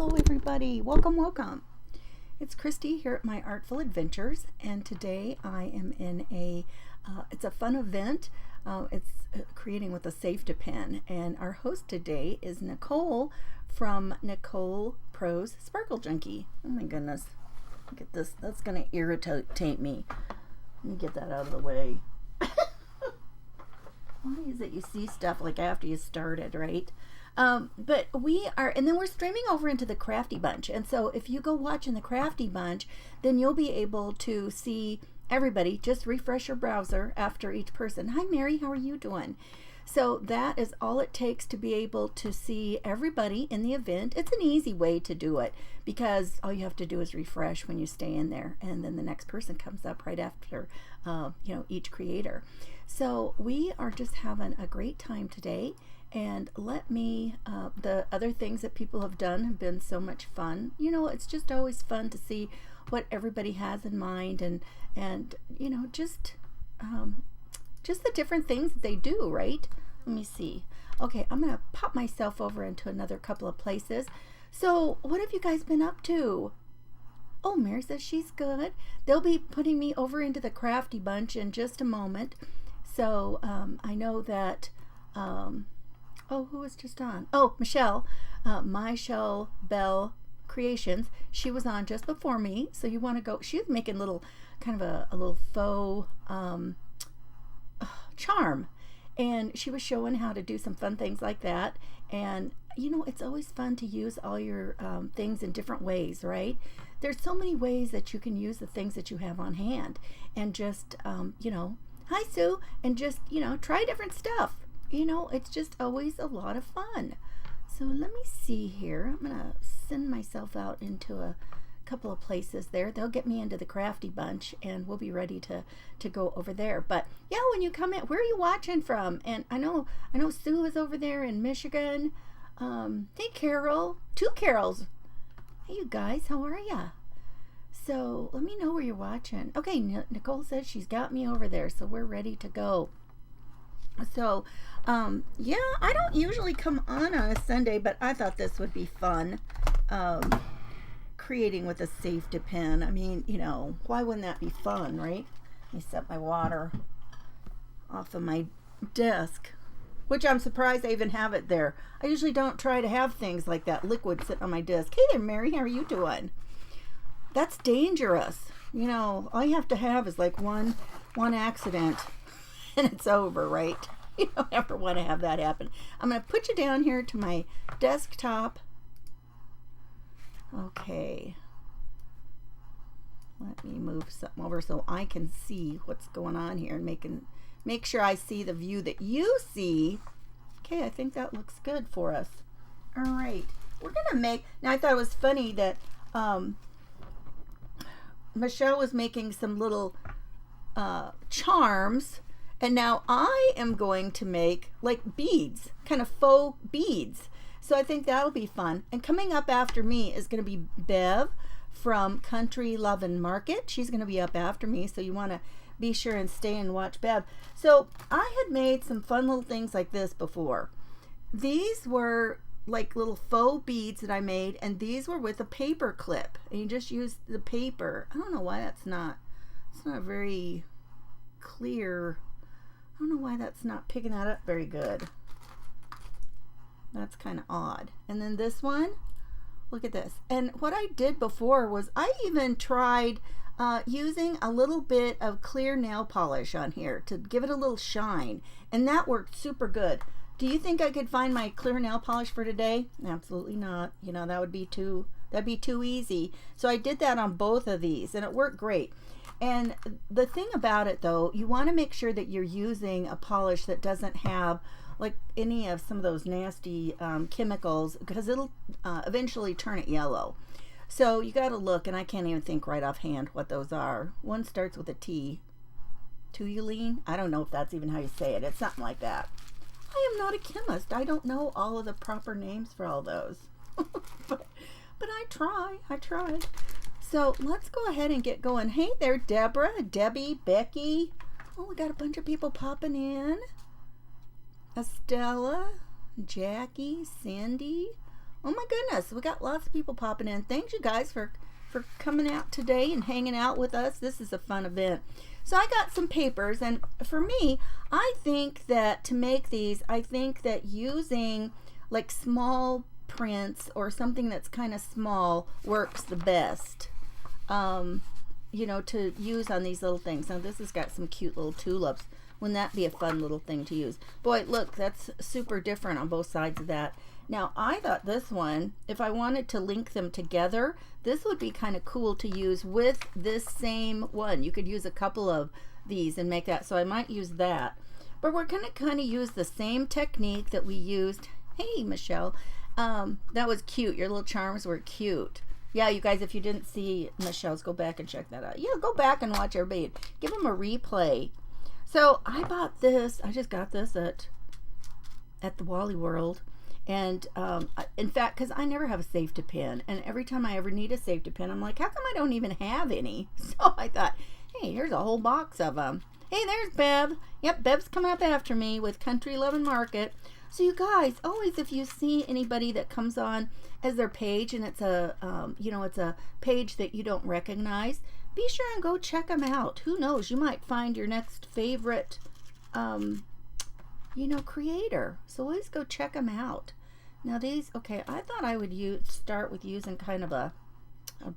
Hello everybody, welcome. It's Christy here at My Artful Adventures, and today I am in it's a fun event. It's creating with a safety pen, and our host today is Nicole from Nicole Pro's Sparkle Junkie. Oh my goodness, look at this, that's gonna irritate me. Let me get that out of the way. Why is it you see stuff like after you started, right? But we are, and then we're streaming over into the Crafty Bunch. And so if you go watch in the Crafty Bunch, then you'll be able to see everybody. Just refresh your browser after each person. Hi, Mary, how are you doing? So that is all it takes to be able to see everybody in the event. It's an easy way to do it because all you have to do is refresh when you stay in there, and then the next person comes up right after, each creator. So we are just having a great time today. And the other things that people have done have been so much fun. You know, it's just always fun to see what everybody has in mind and just the different things that they do, right? Let me see. Okay, I'm going to pop myself over into another couple of places. So what have you guys been up to? Oh, Mary says she's good. They'll be putting me over into the Crafty Bunch in just a moment. So I know that... who was just on? Oh, Michelle, Michelle Bell Creations. She was on just before me. So you want to go? She was making little, kind of a little faux charm, and she was showing how to do some fun things like that. And it's always fun to use all your things in different ways, right? There's so many ways that you can use the things that you have on hand, and just hi Sue, and just try different stuff. It's just always a lot of fun. So let me see here. I'm going to send myself out into a couple of places there. They'll get me into the Crafty Bunch, and we'll be ready to go over there. But yeah, when you come in, where are you watching from? And I know Sue is over there in Michigan. Hey, Carol. Two Carols. Hey, you guys. How are ya? So let me know where you're watching. Okay, Nicole says she's got me over there, so we're ready to go. So, I don't usually come on a Sunday, but I thought this would be fun, creating with a safety pin. I mean, why wouldn't that be fun, right? Let me set my water off of my desk, which I'm surprised I even have it there. I usually don't try to have things like that, liquid sitting on my desk. Hey there, Mary, how are you doing? That's dangerous. All you have to have is like one accident, and it's over, right? You don't ever want to have that happen. I'm going to put you down here to my desktop. Okay. Let me move something over so I can see what's going on here and make sure I see the view that you see. Okay, I think that looks good for us. All right. We're going to make... Now, I thought it was funny that Michelle was making some little charms. And now I am going to make like beads, kind of faux beads. So I think that'll be fun. And coming up after me is going to be Bev from Country Lovin' Market. She's going to be up after me, so you want to be sure and stay and watch Bev. So I had made some fun little things like this before. These were like little faux beads that I made, and these were with a paper clip. And you just use the paper. I don't know why it's not very clear. I don't know why that's not picking that up very good. That's kind of odd. And then this one, look at this. And what I did before was I even tried using a little bit of clear nail polish on here to give it a little shine. And that worked super good. Do you think I could find my clear nail polish for today? Absolutely not. That'd be too easy. So I did that on both of these, and it worked great. And the thing about it, though, you want to make sure that you're using a polish that doesn't have like any of some of those nasty chemicals, because it'll eventually turn it yellow. So you got to look, and I can't even think right offhand what those are. One starts with a T. Toluene? I don't know if that's even how you say it. It's something like that. I am not a chemist. I don't know all of the proper names for all those. but I tried. So let's go ahead and get going. Hey there, Deborah, Debbie, Becky. Oh, we got a bunch of people popping in. Estella, Jackie, Sandy. Oh my goodness, we got lots of people popping in. Thanks you guys for coming out today and hanging out with us. This is a fun event. So I got some papers, and for me, I think that to make these, I think that using like small prints or something that's kind of small works the best. You know, to use on these little things. Now this has got some cute little tulips. Wouldn't that be a fun little thing to use? Boy, look, that's super different on both sides of that. Now, I thought this one, if I wanted to link them together, this would be kind of cool to use with this same one. You could use a couple of these and make that, so I might use that. But we're going to kind of use the same technique that we used. Hey, Michelle. That was cute. Your little charms were cute. Yeah, you guys, if you didn't see Michelle's, go back and check that out. Yeah, go back and watch everybody. Give them a replay. So I bought this. I just got this at the Wally World. And in fact, because I never have a safety pin, and every time I ever need a safety pin, I'm like, how come I don't even have any? So I thought, hey, here's a whole box of them. Hey, there's Bev. Yep, Bev's coming up after me with Country Lovin' Market. So you guys, always if you see anybody that comes on as their page, and it's a it's a page that you don't recognize, be sure and go check them out. Who knows, you might find your next favorite creator. So always go check them out. Now these, okay, I thought I would start with using kind of a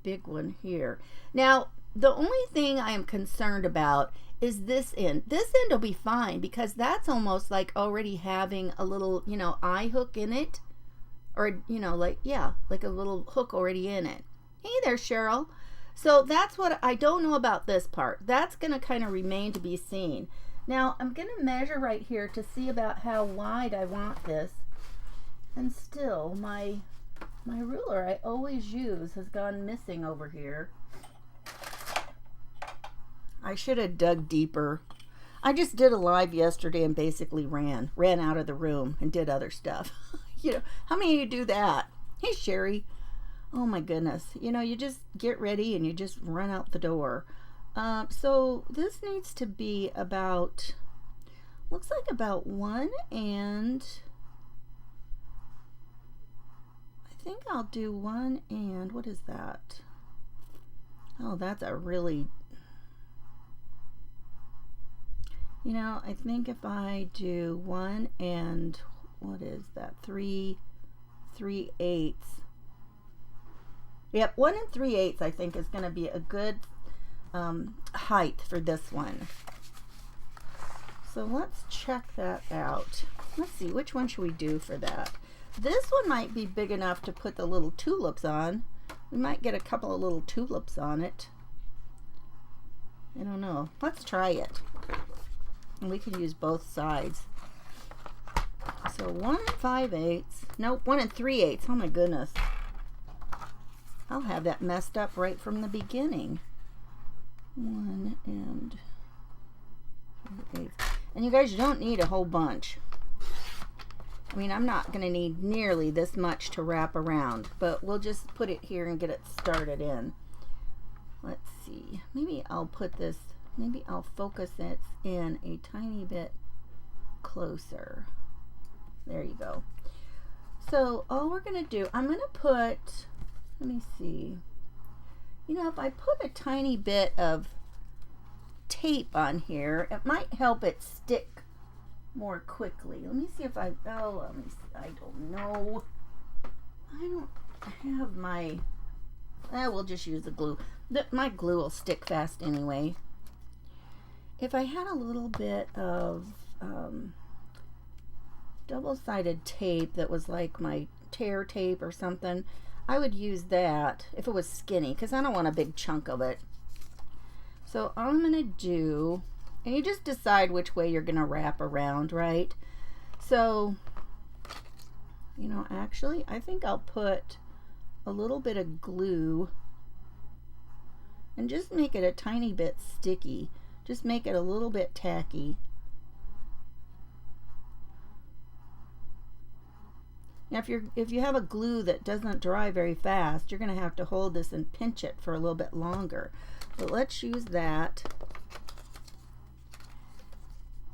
big one here. Now, the only thing I am concerned about is this end. This end will be fine because that's almost like already having a little, eye hook in it. Or, like a little hook already in it. Hey there, Cheryl. So that's what I don't know about this part. That's going to kind of remain to be seen. Now, I'm going to measure right here to see about how wide I want this. And still, my ruler I always use has gone missing over here. I should have dug deeper. I just did a live yesterday and basically ran out of the room and did other stuff. How many of you do that? Hey, Sherry. Oh my goodness. You just get ready and you just run out the door. So this needs to be about, looks like about 1 and... I think I'll do 1 and, what is that? Oh, that's a really, I think if I do 1 and, what is that? 3/8. Yep, 1 and 3/8 I think is going to be a good height for this one. So let's check that out. Let's see, which one should we do for that? This one might be big enough to put the little tulips on. We might get a couple of little tulips on it. I don't know. Let's try it. And we can use both sides. So 1 and 5/8. Nope, 1 and 3/8. Oh my goodness. I'll have that messed up right from the beginning. 1 and 5/8. And you guys, you don't need a whole bunch. I mean, I'm not going to need nearly this much to wrap around, but we'll just put it here and get it started in. Let's see. Maybe I'll put this, maybe I'll focus it in a tiny bit closer. There you go. So all we're going to do, I'm going to put, let me see. If I put a tiny bit of tape on here, it might help it stick more quickly. Let me see if I don't know. I don't have my, we'll just use the glue. My glue will stick fast anyway. If I had a little bit of double-sided tape that was like my tear tape or something, I would use that if it was skinny, because I don't want a big chunk of it. So all I'm going to do, and you just decide which way you're going to wrap around, right? So, actually, I think I'll put a little bit of glue and just make it a tiny bit sticky. Just make it a little bit tacky. Now, if you have a glue that doesn't dry very fast, you're going to have to hold this and pinch it for a little bit longer. But let's use that.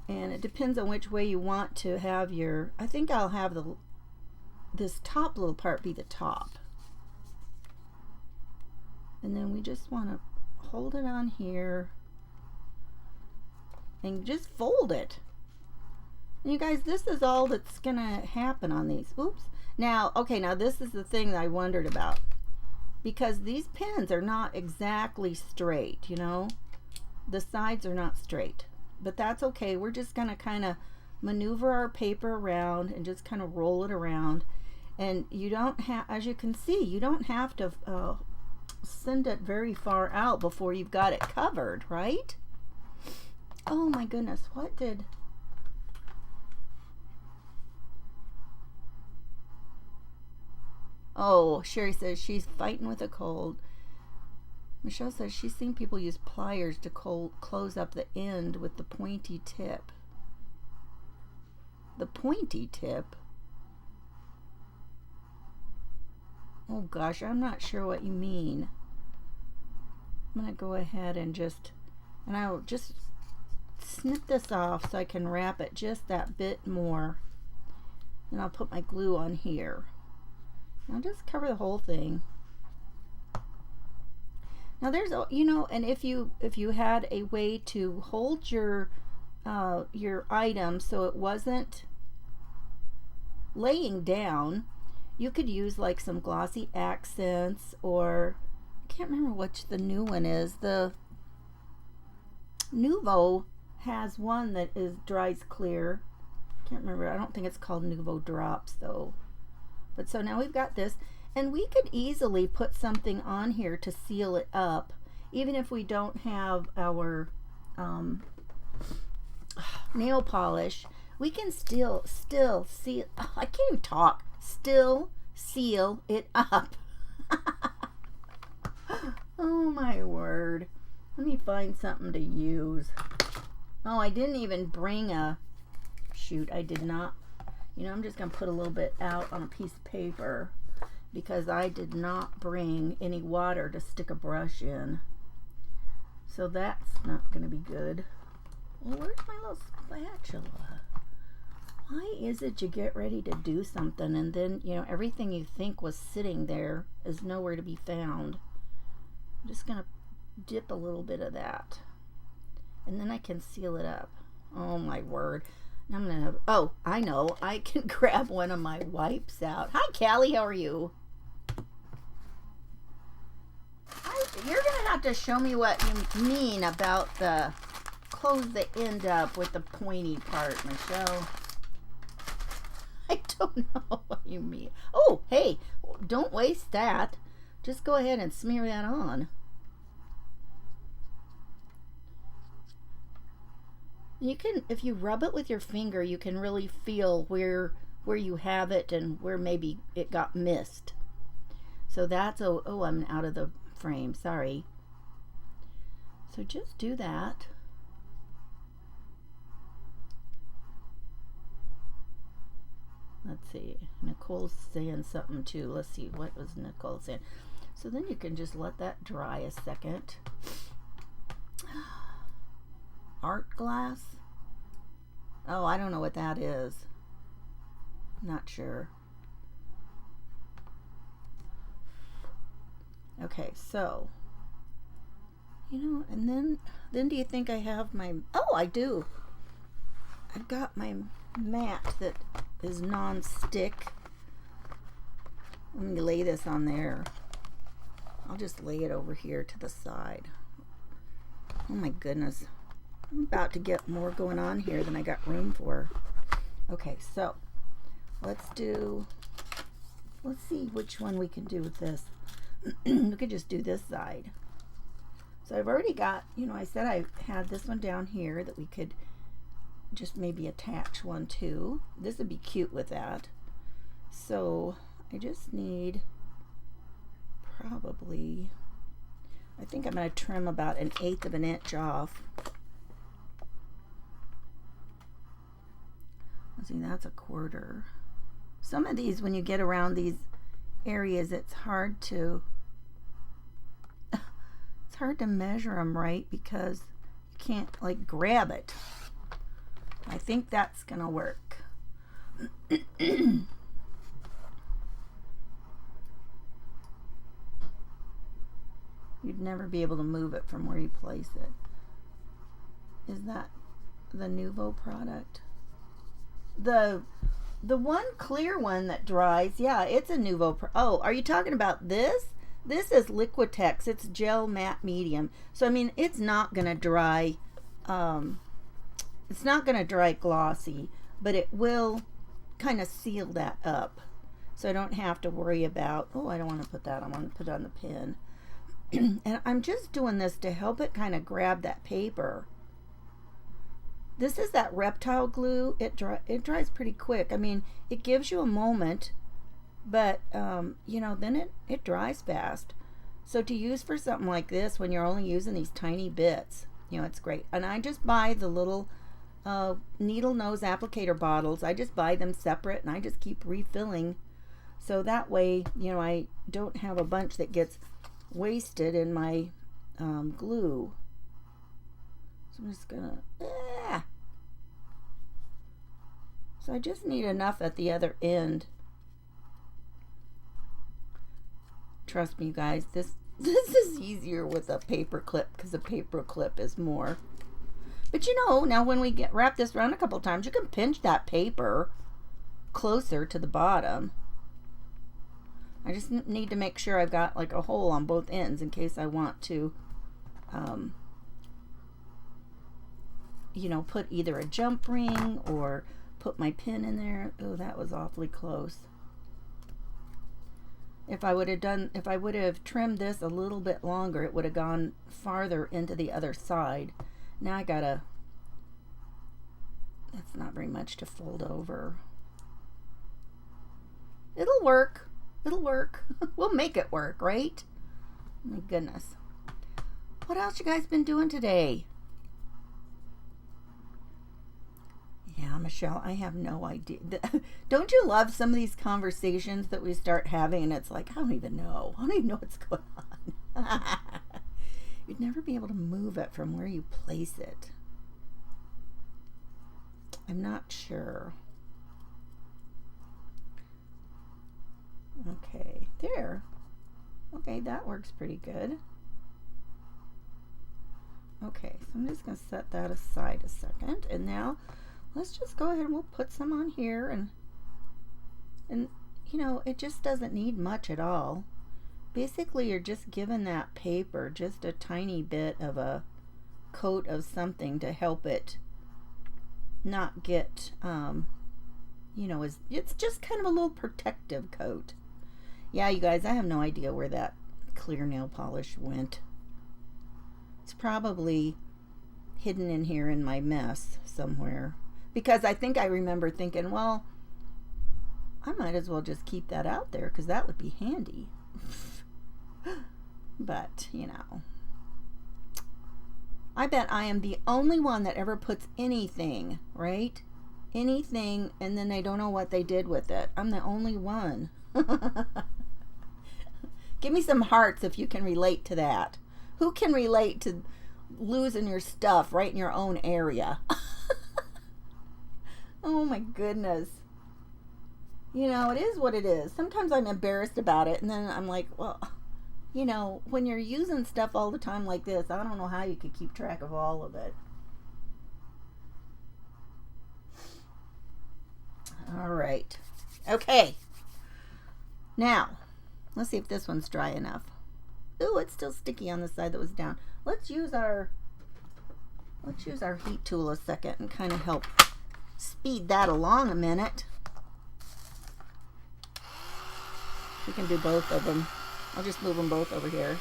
And it depends on which way you want to have your, I think I'll have this top little part be the top. And then we just want to hold it on here and just fold it. And you guys, this is all that's gonna happen on these. Oops. Now, okay, now this is the thing that I wondered about, because these pins are not exactly straight, you know, the sides are not straight, but that's okay. We're just gonna kind of maneuver our paper around and just kind of roll it around. And you don't have, as you can see, you don't have to send it very far out before you've got it covered, right? Oh my goodness, what did... Oh, Sherry says she's fighting with a cold. Michelle says she's seen people use pliers to close up the end with the pointy tip. The pointy tip? Oh gosh, I'm not sure what you mean. I'm going to go ahead and I'll just snip this off so I can wrap it just that bit more. And I'll put my glue on here. I'll just cover the whole thing. Now there's, you know, and if you had a way to hold your item so it wasn't laying down, you could use like some glossy accents, or I can't remember which the new one is. The Nuvo has one that dries clear. Can't remember. I don't think it's called Nuvo Drops though. But so now we've got this, and we could easily put something on here to seal it up, even if we don't have our nail polish. We can still seal. Oh, I can't even talk. Still seal it up. Oh my word. Let me find something to use. Oh, I didn't even bring a... Shoot, I did not. You know, I'm just going to put a little bit out on a piece of paper because I did not bring any water to stick a brush in. So that's not going to be good. Well, where's my little spatula? Why is it you get ready to do something and then, you know, everything you think was sitting there is nowhere to be found? I'm just going to dip a little bit of that. And then I can seal it up. Oh my word. I'm going to have, oh, I know. I can grab one of my wipes out. Hi, Callie. How are you? You're going to have to show me what you mean about the close the end up with the pointy part, Michelle. I don't know what you mean. Oh, hey, don't waste that. Just go ahead and smear that on. You can, if you rub it with your finger, you can really feel where you have it and where maybe it got missed. So that's, oh, I'm out of the frame, sorry. So just do that. Let's see, Nicole's saying something too. Let's see, what was Nicole saying? So then you can just let that dry a second. Art glass? Oh, I don't know what that is. Not sure. Okay, so, you know, and then do you think I have my, oh, I do. I've got my mat that is non-stick. Let me lay this on there. I'll just lay it over here to the side. Oh my goodness. I'm about to get more going on here than I got room for. Okay, so let's see which one we can do with this. We could just do this side. So I've already got, you know, I said I had this one down here that we could just maybe attach one to. This would be cute with that. So I just need probably, I think I'm going to trim about 1/8 of an inch off. See, that's 1/4. Some of these, when you get around these areas, it's hard to measure them right because you can't like grab it. I think that's gonna work. You'd never be able to move it from where you place it. Is that the Nuvo product? The one clear one that dries, yeah, it's a Nuvo. Oh, are you talking about this? This is Liquitex. It's gel matte medium. So I mean, it's not gonna dry. It's not gonna dry glossy, but it will kind of seal that up. So I don't have to worry about. Oh, I don't want to put that. I want to put it on the pin. And I'm just doing this to help it kind of grab that paper. This is that reptile glue. It dries pretty quick. I mean, it gives you a moment, but you know, then it dries fast. So to use for something like this, when you're only using these tiny bits, you know, it's great. And I just buy the little needle nose applicator bottles. I just buy them separate, and I just keep refilling. So that way, you know, I don't have a bunch that gets wasted in my glue. So I'm just gonna. So I just need enough at the other end. Trust me, you guys, this is easier with a paper clip because a paper clip is more. But you know, now when we wrap this around a couple times, you can pinch that paper closer to the bottom. I just need to make sure I've got like a hole on both ends in case I want to you know, put either a jump ring or put my pin in there. Oh, that was awfully close. If I would have trimmed this a little bit longer, it would have gone farther into the other side. Now I gotta, that's not very much to fold over. It'll work. It'll work. We'll make it work, right? My goodness. What else you guys been doing today? Yeah, Michelle, I have no idea. Don't you love some of these conversations that we start having and it's like, I don't even know. I don't even know what's going on. You'd never be able to move it from where you place it. I'm not sure. Okay, there. Okay, that works pretty good. Okay, so I'm just going to set that aside a second. And now let's just go ahead and we'll put some on here. And you know, it just doesn't need much at all. Basically, you're just giving that paper just a tiny bit of a coat of something to help it not get, you know, it's just kind of a little protective coat. Yeah, you guys, I have no idea where that clear nail polish went. It's probably hidden in here in my mess somewhere. Because I think I remember thinking, well, I might as well just keep that out there because that would be handy. But, you know, I bet I am the only one that ever puts anything, right? Anything, and then they don't know what they did with it. I'm the only one. Give me some hearts if you can relate to that. Who can relate to losing your stuff right in your own area? Oh my goodness. You know, it is what it is. Sometimes I'm embarrassed about it, and then I'm like, well, you know, when you're using stuff all the time like this, I don't know how you could keep track of all of it. All right. Okay. Now, let's see if this one's dry enough. Ooh, it's still sticky on the side that was down. Let's use our heat tool a second and kind of help speed that along a minute. We can do both of them. I'll just move them both over here.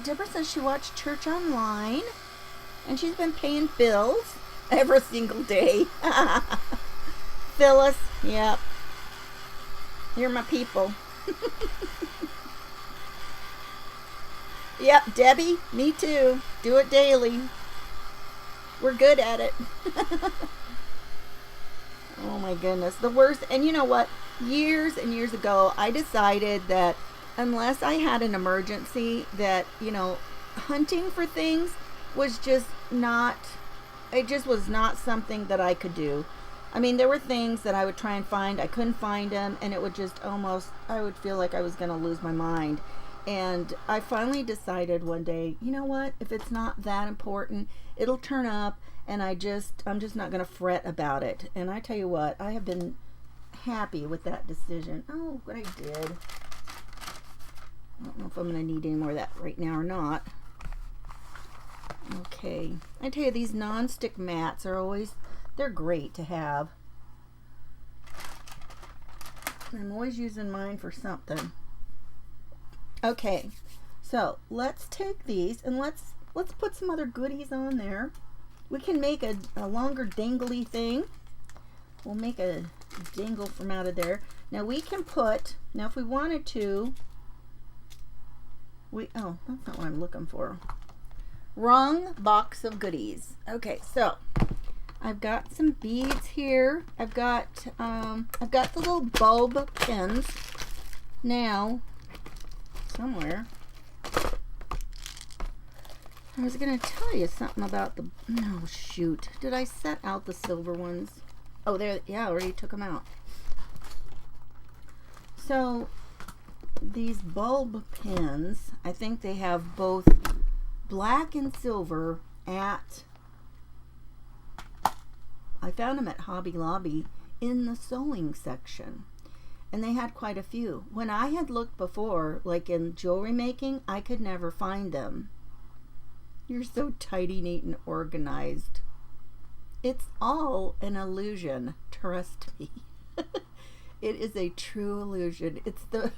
Deborah says she watched church online and she's been paying bills every single day. Phyllis, yep. You're my people. Yep, Debbie, me too. Do it daily. We're good at it. Oh my goodness, the worst. And you know what? Years and years ago, I decided that unless I had an emergency, that, you know, hunting for things was just not, it just was not something that I could do. I mean, there were things that I would try and find. I couldn't find them, and it would just almost, I would feel like I was going to lose my mind. And I finally decided one day, you know what? If it's not that important, it'll turn up, and I'm just not going to fret about it. And I tell you what, I have been happy with that decision. Oh, what I did. I don't know if I'm going to need any more of that right now or not. Okay. I tell you, these non-stick mats are always, they're great to have. I'm always using mine for something. Okay, so let's take these and let's put some other goodies on there. We can make a longer dangly thing. We'll make a dangle from out of there. Now we can put, now if we wanted to, oh, that's not what I'm looking for. Wrong box of goodies. Okay, so I've got some beads here. I've got the little bulb pins. Now, somewhere, I was gonna tell you something about the, no, shoot. Did I set out the silver ones? Oh, there, yeah, I already took them out. So, these bulb pins, I think they have both black and silver at, I found them at Hobby Lobby in the sewing section. And they had quite a few. When I had looked before, like in jewelry making, I could never find them. You're so tidy, neat, and organized. It's all an illusion. Trust me. It is a true illusion. It's the...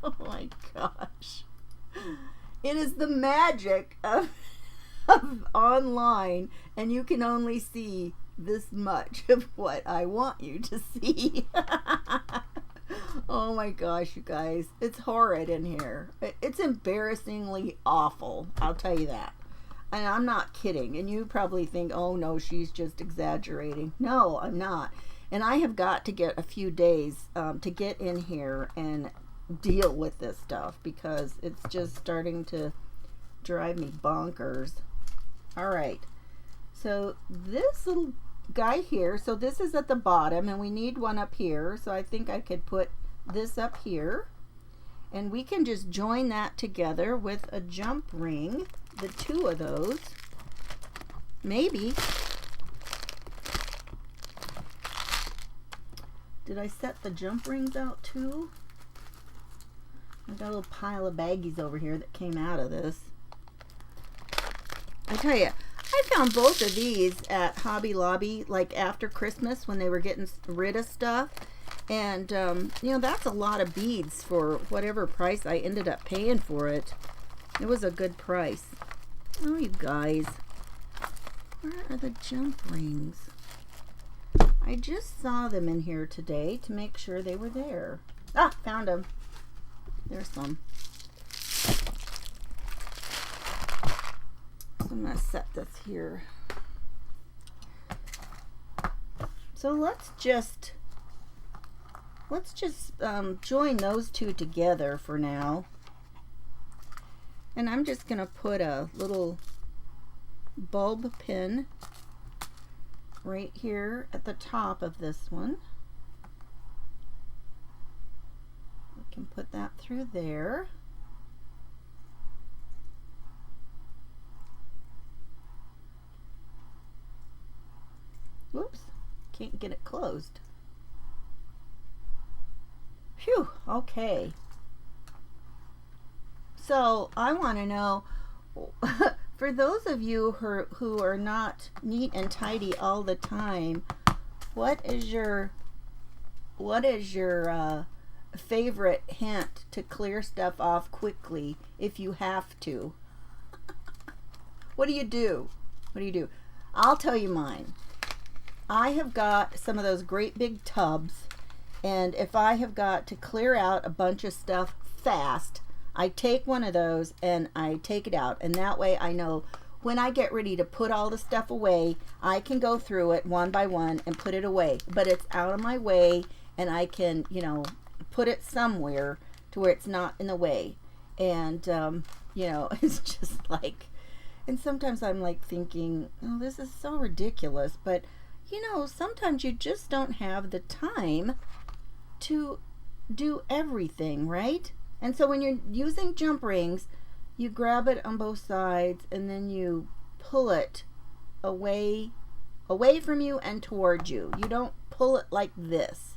oh my gosh. It is the magic of online, and you can only see this much of what I want you to see. Oh my gosh, you guys. It's horrid in here. It's embarrassingly awful. I'll tell you that. And I'm not kidding. And you probably think, oh no, she's just exaggerating. No, I'm not. And I have got to get a few days to get in here and deal with this stuff, because it's just starting to drive me bonkers. All right. So this little guy here, so this is at the bottom, and we need one up here, so I think I could put this up here, and we can just join that together with a jump ring, the two of those, maybe. Did I set the jump rings out too? I've got a little pile of baggies over here that came out of this. I tell you, I found both of these at Hobby Lobby, like after Christmas when they were getting rid of stuff. And, you know, that's a lot of beads for whatever price I ended up paying for it. It was a good price. Oh, you guys. Where are the jump rings? I just saw them in here today to make sure they were there. Ah, found them. There's some. I'm going to set this here. So let's just join those two together for now. And I'm just going to put a little bulb pin right here at the top of this one. We can put that through there. Whoops, can't get it closed. Phew, okay. So I want to know, for those of you who are not neat and tidy all the time, what is your favorite hint to clear stuff off quickly if you have to? What do you do? What do you do? I'll tell you mine. I have got some of those great big tubs, and if I have got to clear out a bunch of stuff fast, I take one of those and I take it out, and that way I know when I get ready to put all the stuff away, I can go through it one by one and put it away, but it's out of my way, and I can, you know, put it somewhere to where it's not in the way. And you know, it's just like, and sometimes I'm like thinking, oh, this is so ridiculous, but you know, sometimes you just don't have the time to do everything, right? And so when you're using jump rings, you grab it on both sides and then you pull it away from you and towards you. You don't pull it like this.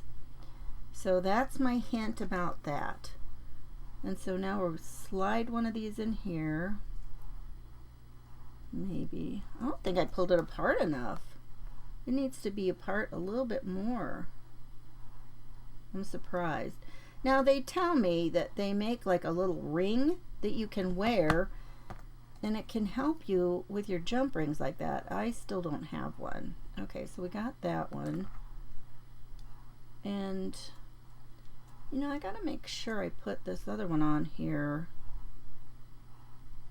So that's my hint about that. And so now we'll slide one of these in here. Maybe. I don't think I pulled it apart enough. It needs to be apart a little bit more. I'm surprised. Now they tell me that they make like a little ring that you can wear and it can help you with your jump rings like that. I still don't have one. Okay, so we got that one. And you know, I gotta make sure I put this other one on here.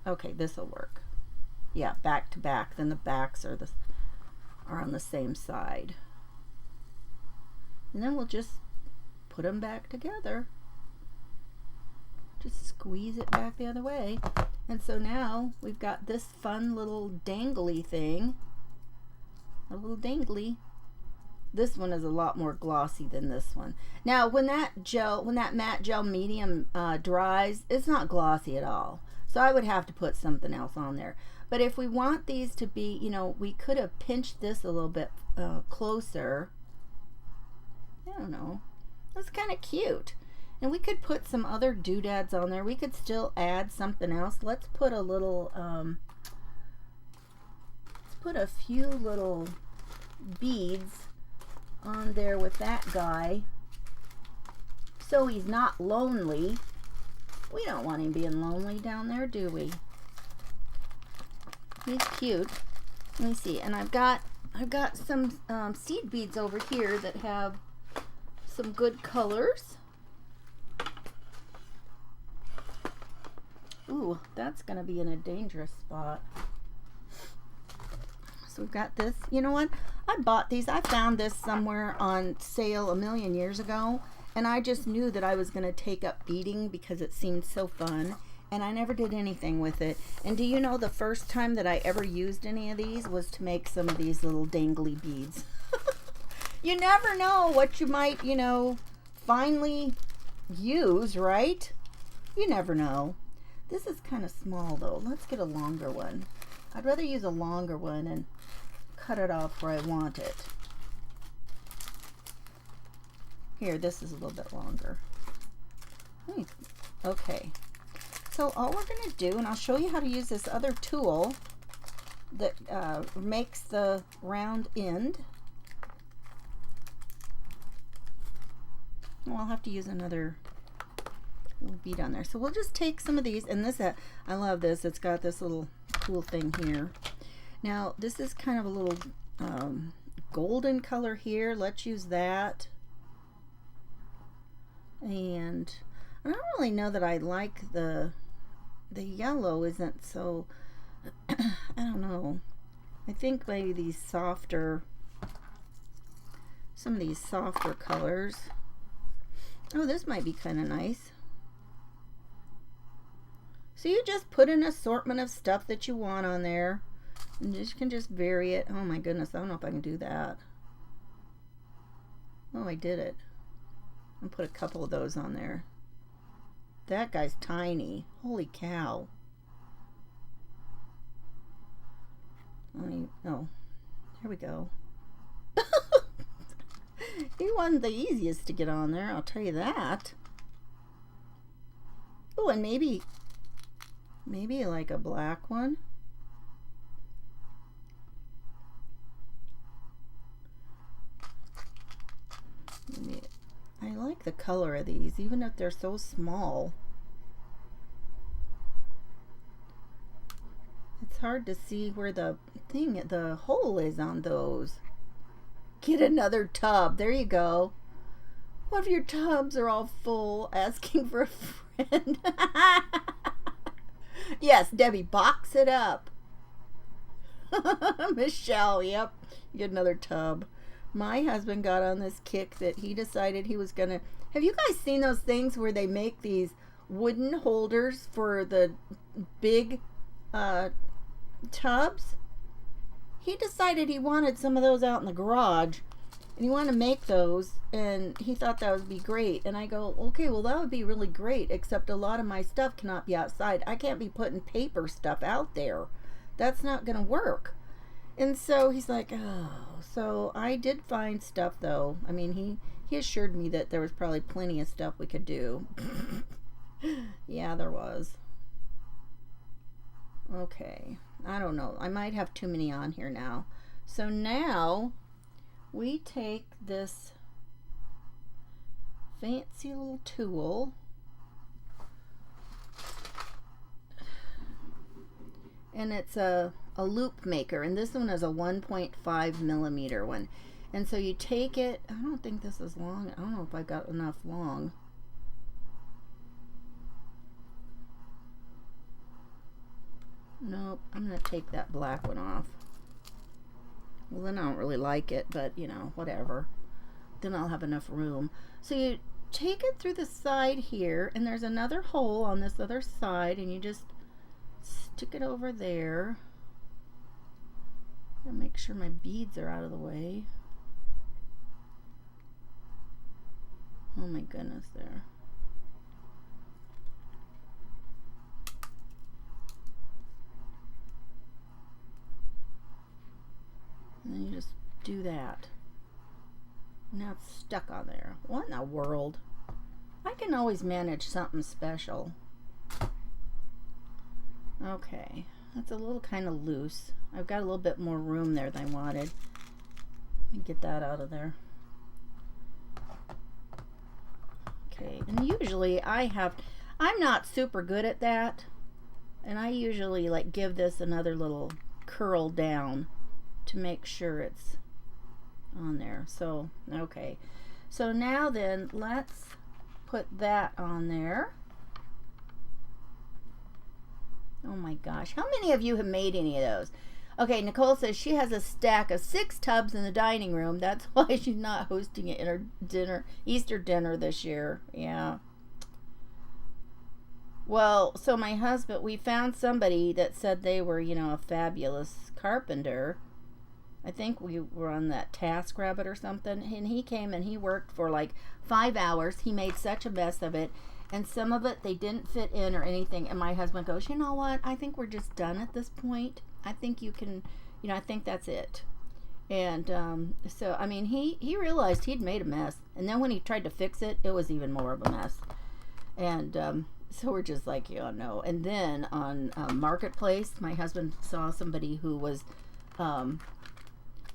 Okay, this will work. Yeah, back to back. Then the backs are on the same side. And then we'll just put them back together. Just squeeze it back the other way. And so now we've got this fun little dangly thing. A little dangly. This one is a lot more glossy than this one. Now when that matte gel medium dries, it's not glossy at all. So I would have to put something else on there. But if we want these to be, you know, we could have pinched this a little bit closer. I don't know. That's kind of cute. And we could put some other doodads on there. We could still add something else. Let's put a little, let's put a few little beads on there with that guy so he's not lonely. We don't want him being lonely down there, do we? He's cute. Let me see. And I've got some seed beads over here that have some good colors. Ooh, that's going to be in a dangerous spot. So we've got this. You know what? I bought these. I found this somewhere on sale a million years ago. And I just knew that I was going to take up beading because it seemed so fun. And I never did anything with it. And do you know the first time that I ever used any of these was to make some of these little dangly beads. You never know what you might, you know, finally use, right? You never know. This is kind of small though. Let's get a longer one. I'd rather use a longer one and cut it off where I want it. Here, this is a little bit longer. Okay. So all we're going to do, and I'll show you how to use this other tool that makes the round end. Well, I'll have to use another little bead on there. So we'll just take some of these, and this, I love this. It's got this little cool thing here. Now, this is kind of a little golden color here. Let's use that. And I don't really know that I like the yellow isn't so, I don't know. I think maybe these softer, some of these softer colors. Oh, this might be kind of nice. So you just put an assortment of stuff that you want on there. And you can just vary it. Oh my goodness, I don't know if I can do that. Oh, I did it. I'll put a couple of those on there. That guy's tiny. Holy cow. Oh, there we go. He wasn't the easiest to get on there, I'll tell you that. Oh, and maybe like a black one. I like the color of these, even if they're so small. It's hard to see where the hole is on those. Get another tub. There you go. What if your tubs are all full, asking for a friend? Yes, Debbie, box it up. Michelle, yep. Get another tub. My husband got on this kick that he decided he was gonna. Have you guys seen those things where they make these wooden holders for the big tubs? He decided he wanted some of those out in the garage, And he wanted to make those, and he thought that would be great. And I go, okay, well, that would be really great, except a lot of my stuff cannot be outside. I can't be putting paper stuff out there. That's not going to work. And so he's like, oh. So I did find stuff, though. I mean, he assured me that there was probably plenty of stuff we could do. Yeah, there was. Okay. I don't know. I might have too many on here now. So now we take this fancy little tool and it's a loop maker, and this one is a 1.5 millimeter one. And so you take it, I don't think this is long. I don't know if I got enough long. Nope, I'm going to take that black one off. Well, then I don't really like it, but you know, whatever. Then I'll have enough room. So you take it through the side here, and there's another hole on this other side, and you just stick it over there. And make sure my beads are out of the way. Oh my goodness, there. And then you just do that. Now it's stuck on there. What in the world? I can always manage something special. Okay, that's a little kind of loose. I've got a little bit more room there than I wanted. Let me get that out of there. Okay, and usually I'm not super good at that, and I usually like give this another little curl down to make sure it's on there. So, okay. So now then, let's put that on there. Oh my gosh. How many of you have made any of those? Okay, Nicole says she has a stack of 6 tubs in the dining room. That's why she's not hosting it in her Easter dinner this year. Yeah. Well, so my husband, we found somebody that said they were, you know, a fabulous carpenter. I think we were on that TaskRabbit or something. And he came and he worked for like 5 hours. He made such a mess of it. And some of it, they didn't fit in or anything. And my husband goes, you know what? I think we're just done at this point. I think you can, you know, I think that's it. And so, I mean, he realized he'd made a mess. And then when he tried to fix it, it was even more of a mess. And so we're just like, yeah, no. And then on Marketplace, my husband saw somebody who was,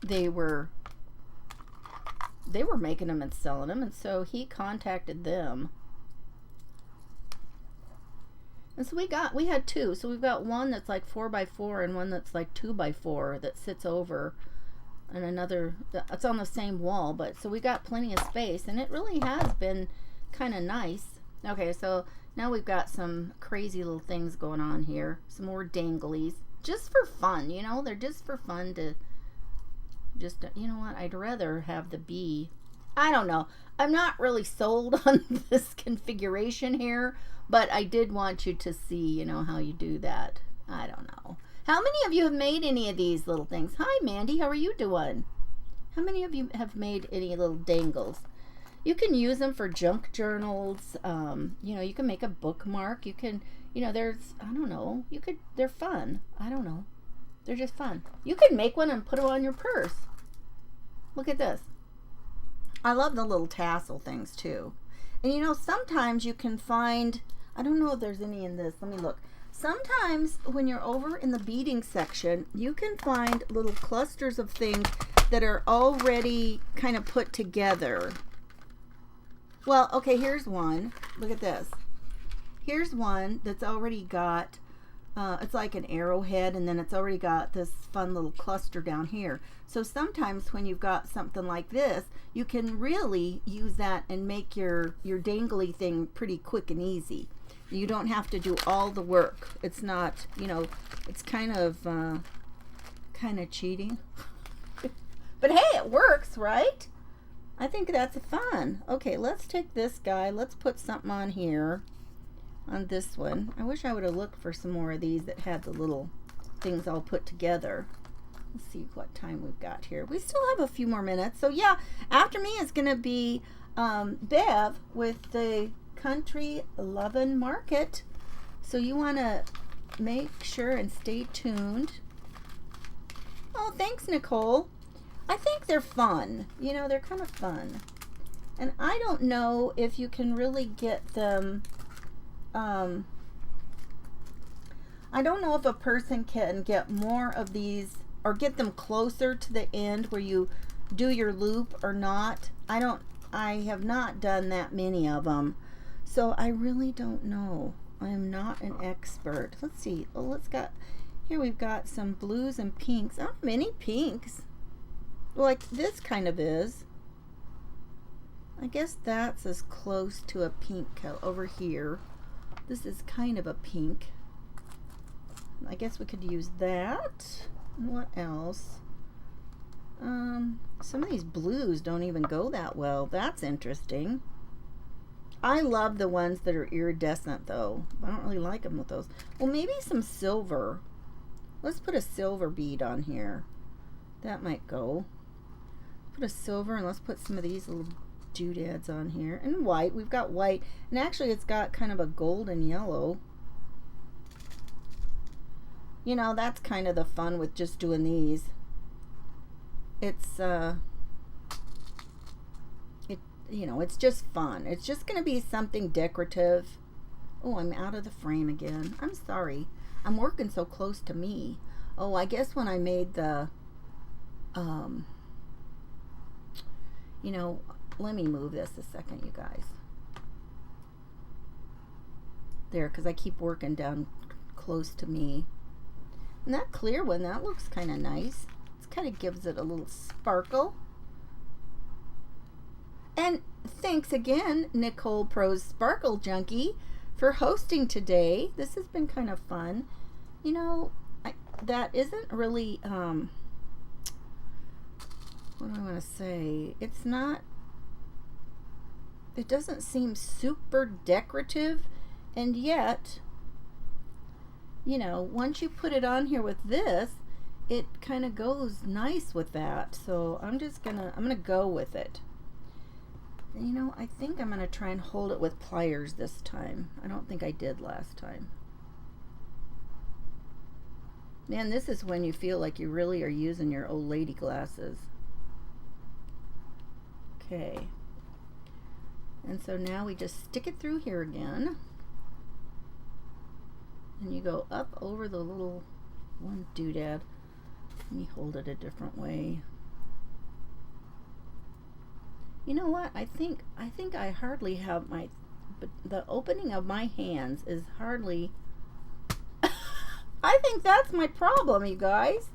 they were making them and selling them. And so he contacted them. And so we had 2. So we've got one that's like 4x4 and one that's like 2x4 that sits over, and another that's on the same wall. But so we got plenty of space, and it really has been kind of nice. Okay, so now we've got some crazy little things going on here. Some more danglies, just for fun, you know. They're just for fun to just, you know what? I'd rather have the bee. I don't know. I'm not really sold on this configuration here. But I did want you to see, you know, how you do that. I don't know. How many of you have made any of these little things? Hi, Mandy. How are you doing? How many of you have made any little dangles? You can use them for junk journals. You know, you can make a bookmark. You can, you know, there's, I don't know. They're fun. I don't know. They're just fun. You could make one and put it on your purse. Look at this. I love the little tassel things, too. And, you know, sometimes you can find... I don't know if there's any in this. Let me look. Sometimes when you're over in the beading section, you can find little clusters of things that are already kind of put together. Well, okay, here's one. Look at this. Here's one that's already got, it's like an arrowhead, and then it's already got this fun little cluster down here. So sometimes when you've got something like this, you can really use that and make your dangly thing pretty quick and easy. You don't have to do all the work. It's not, you know, it's kind of cheating. But hey, it works, right? I think that's fun. Okay, let's take this guy. Let's put something on here, on this one. I wish I would have looked for some more of these that had the little things all put together. Let's see what time we've got here. We still have a few more minutes. So yeah, after me is going to be Bev with the Country Lovin' Market. So you want to make sure and stay tuned. Oh, thanks, Nicole. I think they're fun. You know, they're kind of fun. And I don't know if you can really get them. I don't know if a person can get more of these or get them closer to the end where you do your loop or not. I have not done that many of them. So I really don't know. I am not an expert. Let's see. Oh, here we've got some blues and pinks. I don't have many pinks. Like this kind of is. I guess that's as close to a pink over here. This is kind of a pink. I guess we could use that. And what else? Some of these blues don't even go that well. That's interesting. I love the ones that are iridescent though. I don't really like them with those. Well, maybe some silver. Let's put a silver bead on here. That might go. Put a silver, and let's put some of these little doodads on here. And white. We've got white. And actually it's got kind of a golden yellow. You know, that's kind of the fun with just doing these. It's you know, it's just fun. It's just going to be something decorative. Oh, I'm out of the frame again. I'm sorry. I'm working so close to me. Oh, I guess when I made the, you know, let me move this a second, you guys. There, because I keep working down close to me. And that clear one, that looks kind of nice. It kind of gives it a little sparkle. And thanks again, Nicole Pro's Sparkle Junkie, for hosting today. This has been kind of fun. You know, that isn't really, what do I want to say? It's not, it doesn't seem super decorative, and yet, you know, once you put it on here with this, it kind of goes nice with that. So I'm gonna go with it. You know, I think I'm going to try and hold it with pliers this time. I don't think I did last time. Man, this is when you feel like you really are using your old lady glasses. Okay. And so now we just stick it through here again. And you go up over the little one doodad. Let me hold it a different way. You know what? I think I hardly have but the opening of my hands is hardly. I think that's my problem, you guys.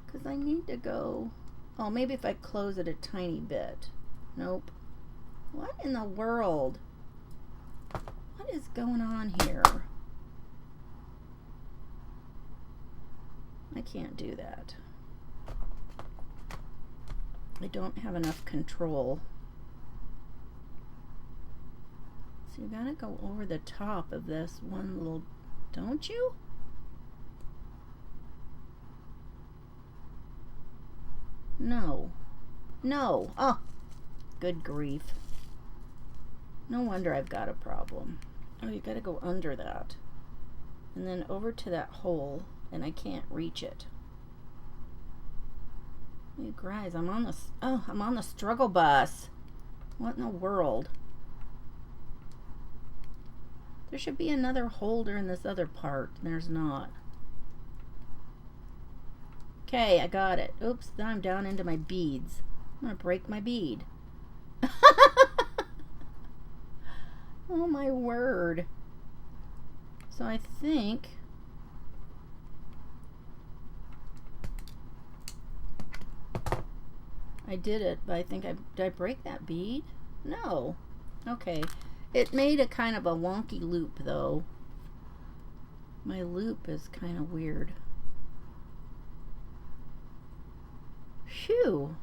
Because I need to go. Oh, maybe if I close it a tiny bit. Nope. What in the world? What is going on here? I can't do that. I don't have enough control. So you gotta go over the top of this one little, don't you? No. No. Oh, good grief. No wonder I've got a problem. Oh, you gotta go under that. And then over to that hole, and I can't reach it. You guys, I'm on the struggle bus. What in the world? There should be another holder in this other part. There's not. Okay, I got it. Oops, now I'm down into my beads. I'm gonna break my bead. Oh my word. So I think I did it, but I think did I break that bead? No. Okay. It made a kind of a wonky loop though. My loop is kind of weird. Phew.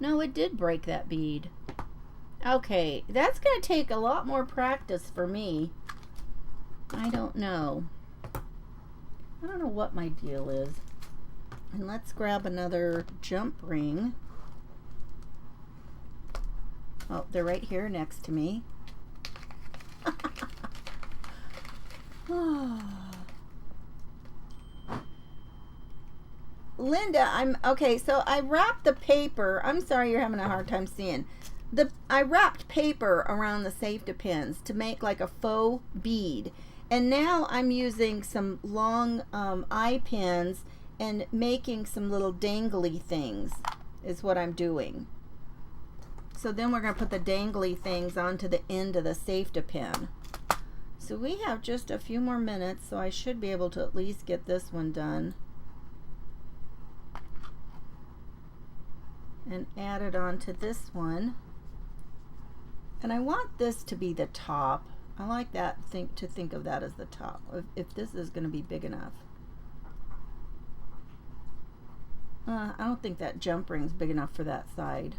No, it did break that bead. Okay, that's going to take a lot more practice for me. I don't know. I don't know what my deal is. And let's grab another jump ring. Oh, they're right here next to me. Linda, okay, so I wrapped the paper. I'm sorry you're having a hard time seeing. I wrapped paper around the safety pins to make like a faux bead. And now I'm using some long eye pins and making some little dangly things is what I'm doing. So then we're going to put the dangly things onto the end of the safety pin. So we have just a few more minutes, so I should be able to at least get this one done. And add it onto this one. And I want this to be the top. I like that, to think of that as the top, if this is going to be big enough. I don't think that jump ring's big enough for that side.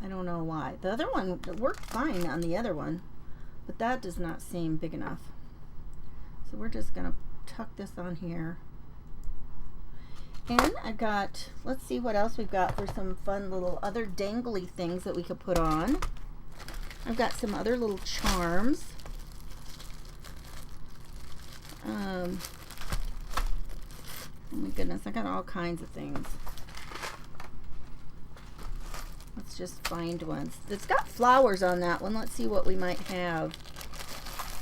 I don't know why. The other one worked fine on the other one, but that does not seem big enough. So we're just going to tuck this on here. And I got, let's see what else we've got for some fun little other dangly things that we could put on. I've got some other little charms. Oh my goodness, I got all kinds of things. Let's just find one. It's got flowers on that one. Let's see what we might have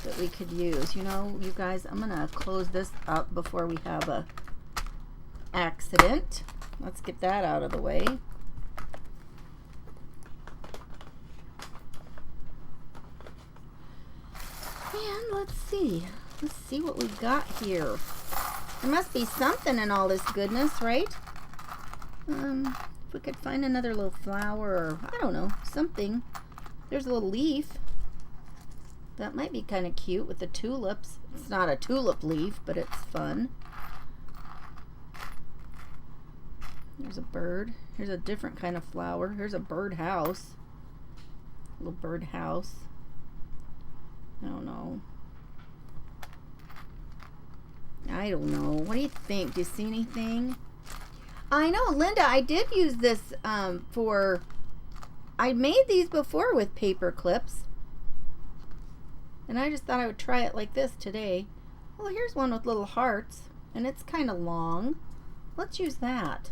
that we could use. You know, you guys, I'm going to close this up before we have a accident. Let's get that out of the way. And let's see what we've got here. There must be something in all this goodness, right? If we could find another little flower, or I don't know, something. There's a little leaf. That might be kind of cute with the tulips. It's not a tulip leaf, but it's fun. There's a bird. Here's a different kind of flower. Here's a bird house. Little bird house. I don't know. I don't know. What do you think? Do you see anything? I know, Linda, I did use this I made these before with paper clips. And I just thought I would try it like this today. Well, here's one with little hearts. And it's kind of long. Let's use that.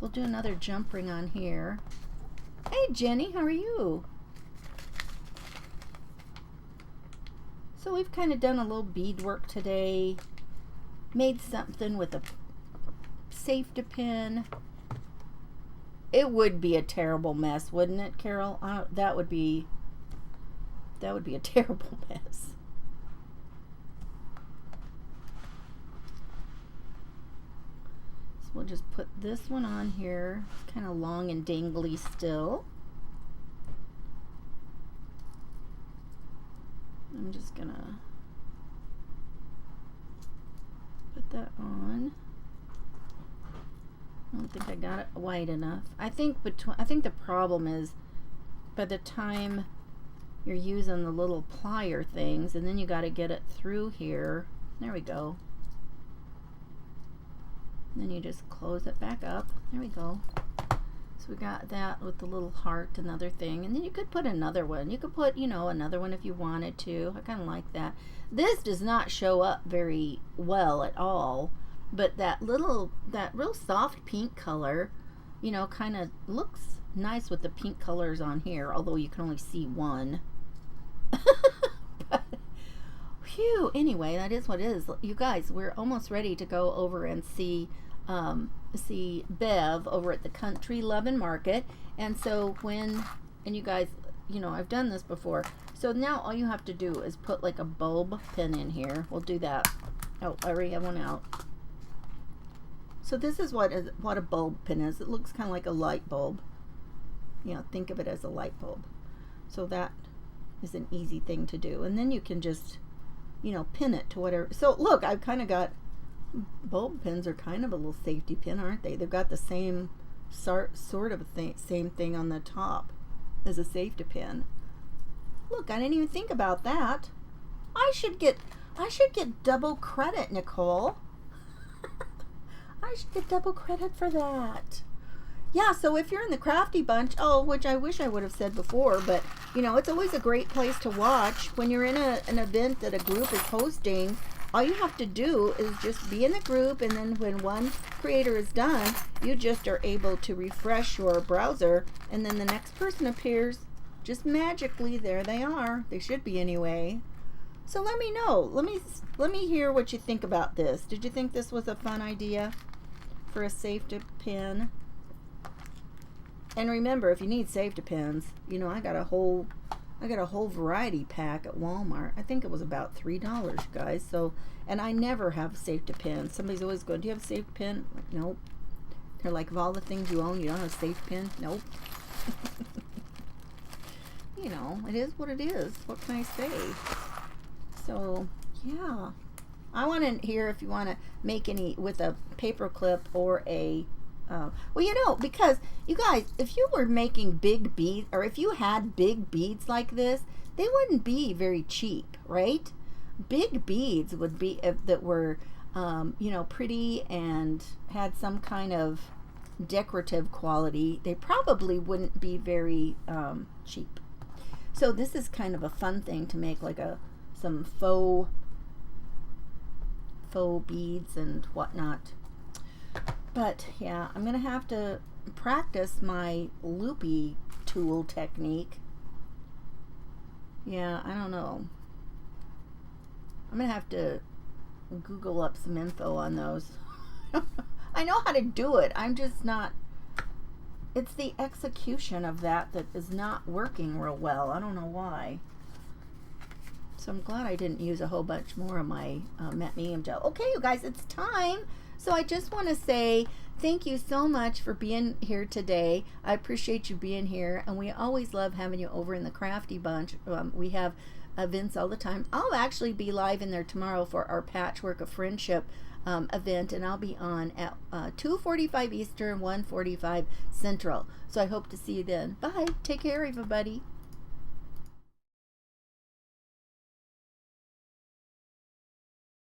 We'll do another jump ring on here. Hey Jenny, how are you? So we've kind of done a little beadwork today. Made something with a safety pin. It would be a terrible mess, wouldn't it, Carol? That would be a terrible mess. We'll just put this one on here. It's kind of long and dangly still. I'm just gonna put that on. I don't think I got it wide enough. I think the problem is by the time you're using the little plier things, and then you got to get it through here. There we go. And then you just close it back up. There we go. So we got that with the little heart, another thing. And then you could put another one. You could put, another one if you wanted to. I kind of like that. This does not show up very well at all. But that real soft pink color, kind of looks nice with the pink colors on here. Although you can only see one. But, phew, anyway, that is what it is. You guys, we're almost ready to go over and see Bev over at the Country Lovin' Market. And so and you guys, I've done this before. So now all you have to do is put like a bulb pin in here. We'll do that. Oh, I already have one out. So this is what a bulb pin is. It looks kind of like a light bulb. Think of it as a light bulb. So that is an easy thing to do. And then you can just, pin it to whatever. So look, I've kind of got, bulb pins are kind of a little safety pin, aren't they? They've got the same sort of same thing on the top as a safety pin. Look, I didn't even think about that. I should get double credit, Nicole. I should get double credit for that. Yeah, so if you're in the Crafty Bunch, which I wish I would have said before, but it's always a great place to watch when you're in an event that a group is hosting. All you have to do is just be in the group, and then when one creator is done, you just are able to refresh your browser, and then the next person appears just magically. There they are. They should be anyway. So let me know. Let me hear what you think about this. Did you think this was a fun idea for a safety pin? And remember, if you need safety pins, I got a whole variety pack at Walmart. I think it was about $3, guys. So, and I never have safety pins. Somebody's always going, "Do you have a safety pin?" I'm like, nope. They're like, of all the things you own, you don't have a safety pin? Nope. It is what it is. What can I say? So, yeah. I want to hear if you want to make any with a paper clip or a because you guys, if you were making big beads, or if you had big beads like this, they wouldn't be very cheap, right? Big beads would be, that were, pretty and had some kind of decorative quality. They probably wouldn't be very cheap. So this is kind of a fun thing to make, like some faux beads and whatnot. But yeah, I'm gonna have to practice my loopy tool technique. Yeah, I don't know. I'm gonna have to Google up some info on those. I know how to do it. I'm just not. It's the execution of that is not working real well. I don't know why. So I'm glad I didn't use a whole bunch more of my matte medium gel. Okay, you guys, it's time. So I just want to say thank you so much for being here today. I appreciate you being here, and we always love having you over in the Crafty Bunch. We have events all the time. I'll actually be live in there tomorrow for our Patchwork of Friendship event, and I'll be on at 2:45 Eastern, 1:45 Central. So I hope to see you then. Bye. Take care, everybody.